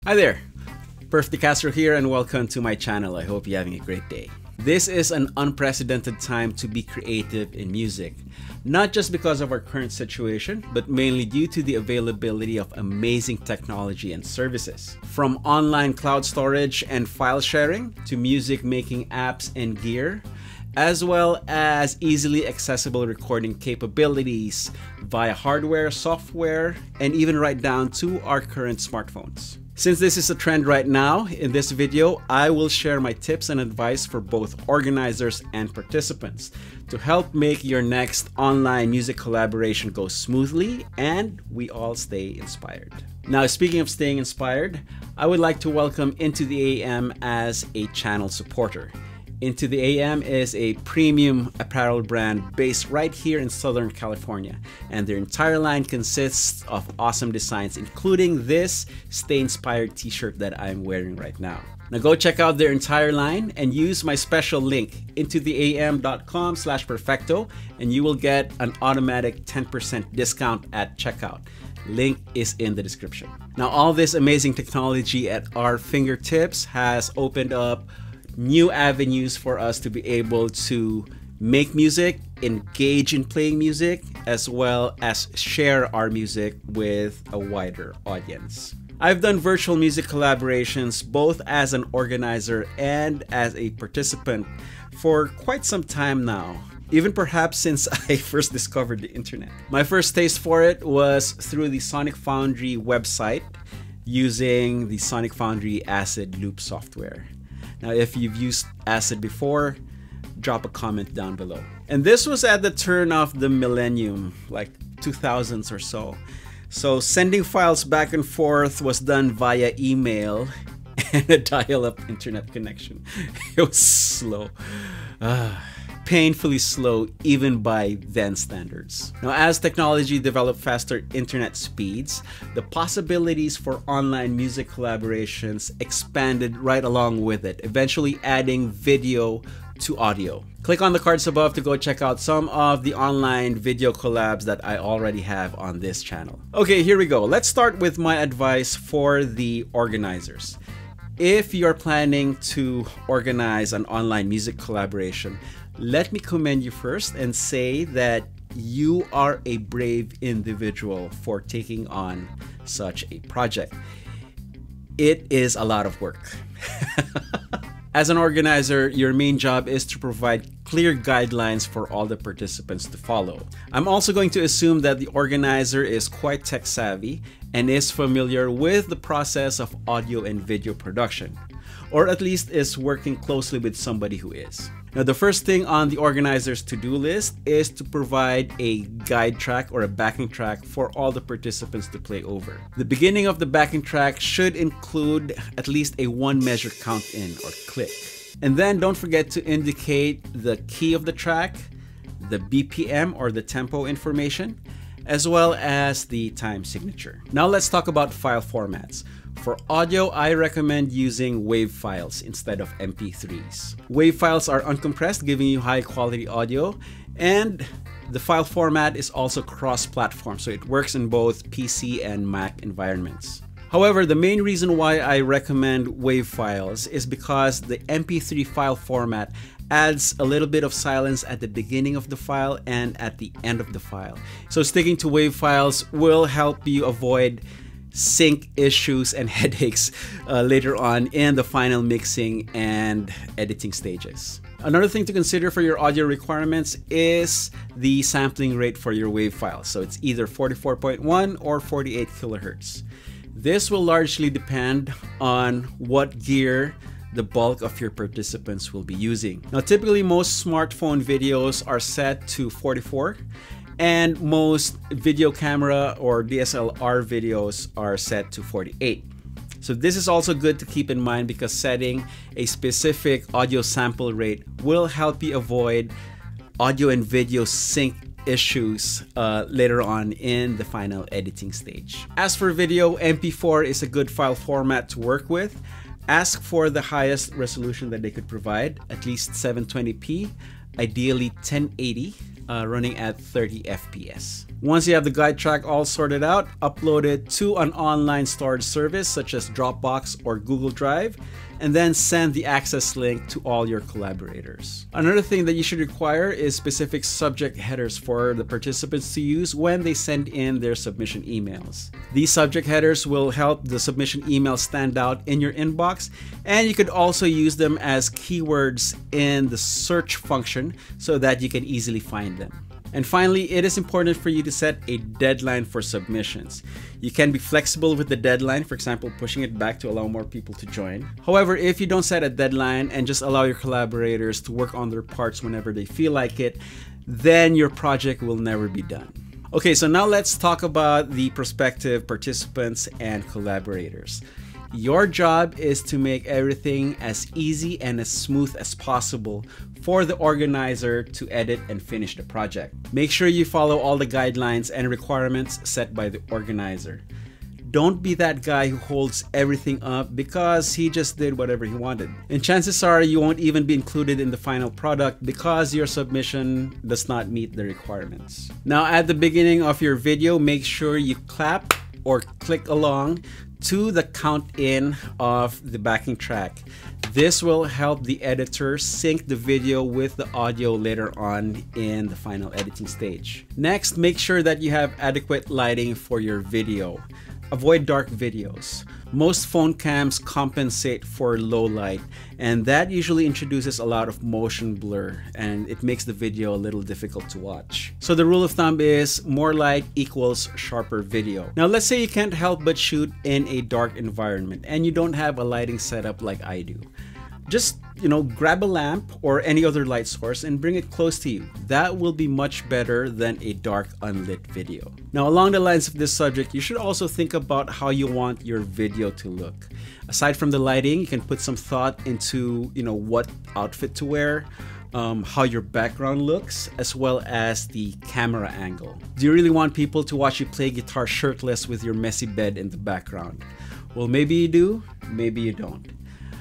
Hi there, Perfecto here and welcome to my channel. I hope you're having a great day. This is an unprecedented time to be creative in music, not just because of our current situation, but mainly due to the availability of amazing technology and services. From online cloud storage and file sharing to music making apps and gear, as well as easily accessible recording capabilities via hardware, software, and even right down to our current smartphones. Since this is a trend right now, in this video, I will share my tips and advice for both organizers and participants to help make your next online music collaboration go smoothly and we all stay inspired. Now, speaking of staying inspired, I would like to welcome Into the AM as a channel supporter. Into the AM is a premium apparel brand based right here in Southern California, and their entire line consists of awesome designs, including this stay-inspired t-shirt that I'm wearing right now. Now go check out their entire line and use my special link intotheam.com/perfecto and you will get an automatic 10% discount at checkout. Link is in the description. Now all this amazing technology at our fingertips has opened up new avenues for us to be able to make music, engage in playing music, as well as share our music with a wider audience. I've done virtual music collaborations both as an organizer and as a participant for quite some time now, even perhaps since I first discovered the internet. My first taste for it was through the Sonic Foundry website using the Sonic Foundry Acid Loop software. Now, if you've used Acid before, drop a comment down below. And this was at the turn of the millennium, like 2000s or so. So sending files back and forth was done via email and a dial-up internet connection. It was slow. Painfully slow even by then standards. Now, as technology developed faster internet speeds, the possibilities for online music collaborations expanded right along with it, eventually adding video to audio. Click on the cards above to go check out some of the online video collabs that I already have on this channel. Okay, here we go. Let's start with my advice for the organizers. If you're planning to organize an online music collaboration, let me commend you first and say that you are a brave individual for taking on such a project. It is a lot of work. As an organizer, your main job is to provide clear guidelines for all the participants to follow. I'm also going to assume that the organizer is quite tech savvy and is familiar with the process of audio and video production, or at least is working closely with somebody who is. Now, the first thing on the organizer's to-do list is to provide a guide track or a backing track for all the participants to play over. The beginning of the backing track should include at least a 1 measure count in or click. And then don't forget to indicate the key of the track, the BPM or the tempo information, as well as the time signature. Now let's talk about file formats. For audio, I recommend using WAV files instead of MP3s. WAV files are uncompressed, giving you high quality audio, and the file format is also cross-platform, so it works in both PC and Mac environments. However, the main reason why I recommend WAV files is because the MP3 file format adds a little bit of silence at the beginning of the file and at the end of the file. So sticking to WAV files will help you avoid sync issues and headaches later on in the final mixing and editing stages. Another thing to consider for your audio requirements is the sampling rate for your WAV file. So it's either 44.1 or 48 kilohertz. This will largely depend on what gear the bulk of your participants will be using. Now, typically most smartphone videos are set to 44, and most video camera or DSLR videos are set to 48. So this is also good to keep in mind because setting a specific audio sample rate will help you avoid audio and video sync issues later on in the final editing stage. As for video, MP4 is a good file format to work with. Ask for the highest resolution that they could provide, at least 720p, ideally 1080. running at 30 FPS. Once you have the guide track all sorted out, upload it to an online storage service such as Dropbox or Google Drive, and then send the access link to all your collaborators. Another thing that you should require is specific subject headers for the participants to use when they send in their submission emails. These subject headers will help the submission email stand out in your inbox, and you could also use them as keywords in the search function so that you can easily find them. And finally, it is important for you to set a deadline for submissions. You can be flexible with the deadline, for example, pushing it back to allow more people to join. However, if you don't set a deadline and just allow your collaborators to work on their parts whenever they feel like it, then your project will never be done. Okay, so now let's talk about the prospective participants and collaborators. Your job is to make everything as easy and as smooth as possible for the organizer to edit and finish the project. Make sure you follow all the guidelines and requirements set by the organizer. Don't be that guy who holds everything up because he just did whatever he wanted. And chances are you won't even be included in the final product because your submission does not meet the requirements. Now, at the beginning of your video, make sure you clap or click along to the count in of the backing track. This will help the editor sync the video with the audio later on in the final editing stage. Next, make sure that you have adequate lighting for your video. Avoid dark videos. Most phone cams compensate for low light, and that usually introduces a lot of motion blur and it makes the video a little difficult to watch. So the rule of thumb is more light equals sharper video. Now let's say you can't help but shoot in a dark environment and you don't have a lighting setup like I do. Just, grab a lamp or any other light source and bring it close to you. That will be much better than a dark, unlit video. Now, along the lines of this subject, you should also think about how you want your video to look. Aside from the lighting, you can put some thought into, what outfit to wear, how your background looks, as well as the camera angle. Do you really want people to watch you play guitar shirtless with your messy bed in the background? Well, maybe you do, maybe you don't.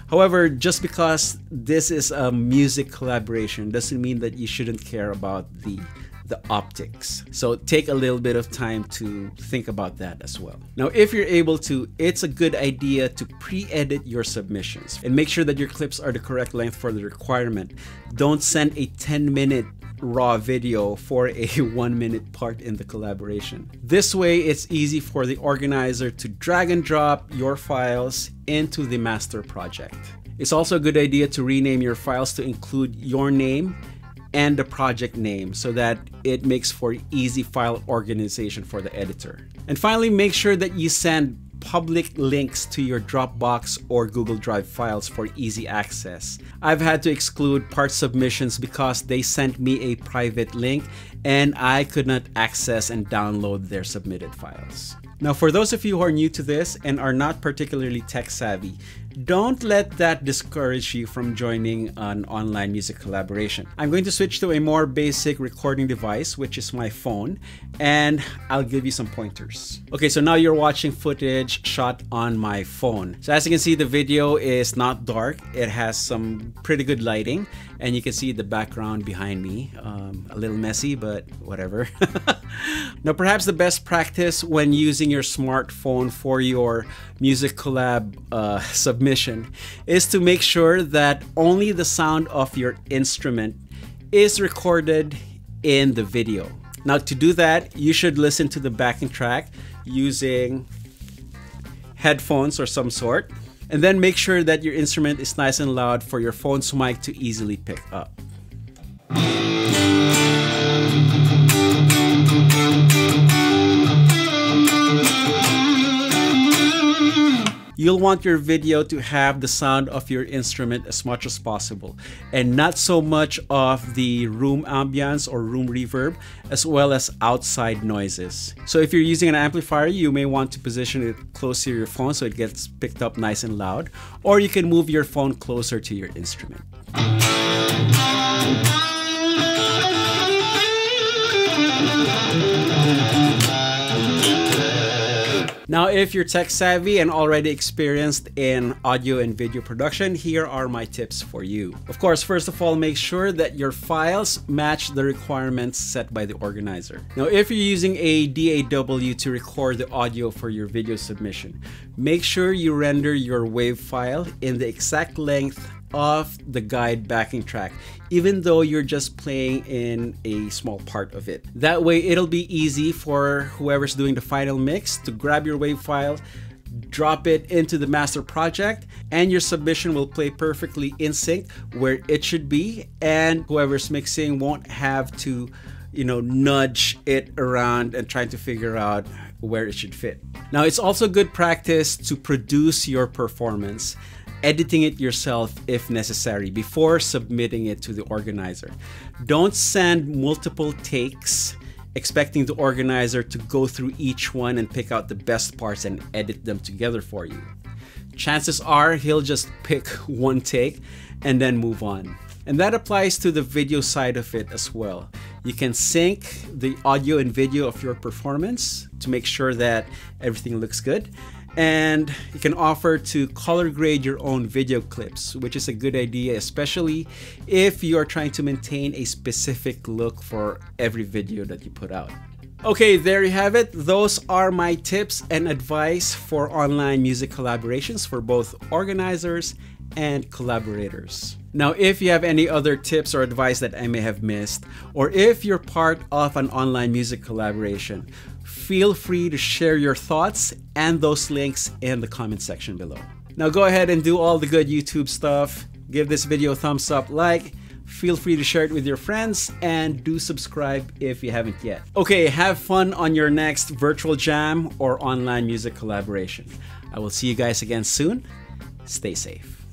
However, just because this is a music collaboration doesn't mean that you shouldn't care about the optics. So take a little bit of time to think about that as well. Now, if you're able to, it's a good idea to pre-edit your submissions and make sure that your clips are the correct length for the requirement. Don't send a 10-minute raw video for a 1-minute part in the collaboration. This way, it's easy for the organizer to drag and drop your files into the master project. It's also a good idea to rename your files to include your name and the project name so that it makes for easy file organization for the editor. And finally, make sure that you send public links to your Dropbox or Google Drive files for easy access. I've had to exclude part submissions because they sent me a private link and I could not access and download their submitted files. Now, for those of you who are new to this and are not particularly tech savvy, don't let that discourage you from joining an online music collaboration. I'm going to switch to a more basic recording device, which is my phone, and I'll give you some pointers. Okay, so now you're watching footage shot on my phone. So as you can see, the video is not dark. It has some pretty good lighting, and you can see the background behind me. A little messy, but whatever. Now, perhaps the best practice when using your smartphone for your music collab submission is to make sure that only the sound of your instrument is recorded in the video. Now, to do that, you should listen to the backing track using headphones or some sort, and then make sure that your instrument is nice and loud for your phone's mic to easily pick up. You'll want your video to have the sound of your instrument as much as possible and not so much of the room ambience or room reverb, as well as outside noises. So if you're using an amplifier, you may want to position it close to your phone so it gets picked up nice and loud, or you can move your phone closer to your instrument. Now, if you're tech savvy and already experienced in audio and video production, here are my tips for you. Of course, first of all, make sure that your files match the requirements set by the organizer. Now, if you're using a DAW to record the audio for your video submission, make sure you render your WAV file in the exact length of the guide backing track, even though you're just playing in a small part of it. That way it'll be easy for whoever's doing the final mix to grab your WAV file, drop it into the master project, and your submission will play perfectly in sync where it should be, and whoever's mixing won't have to, nudge it around and trying to figure out where it should fit. Now, it's also good practice to produce your performance, editing it yourself if necessary before submitting it to the organizer. Don't send multiple takes expecting the organizer to go through each one and pick out the best parts and edit them together for you. Chances are he'll just pick one take and then move on. And that applies to the video side of it as well. You can sync the audio and video of your performance to make sure that everything looks good. And you can offer to color grade your own video clips, which is a good idea, especially if you are trying to maintain a specific look for every video that you put out. Okay, there you have it. Those are my tips and advice for online music collaborations for both organizers and collaborators. Now, if you have any other tips or advice that I may have missed, or if you're part of an online music collaboration, feel free to share your thoughts and those links in the comment section below. Now go ahead and do all the good YouTube stuff. Give this video a thumbs up, feel free to share it with your friends, and do subscribe if you haven't yet. Okay, have fun on your next virtual jam or online music collaboration. I will see you guys again soon. Stay safe.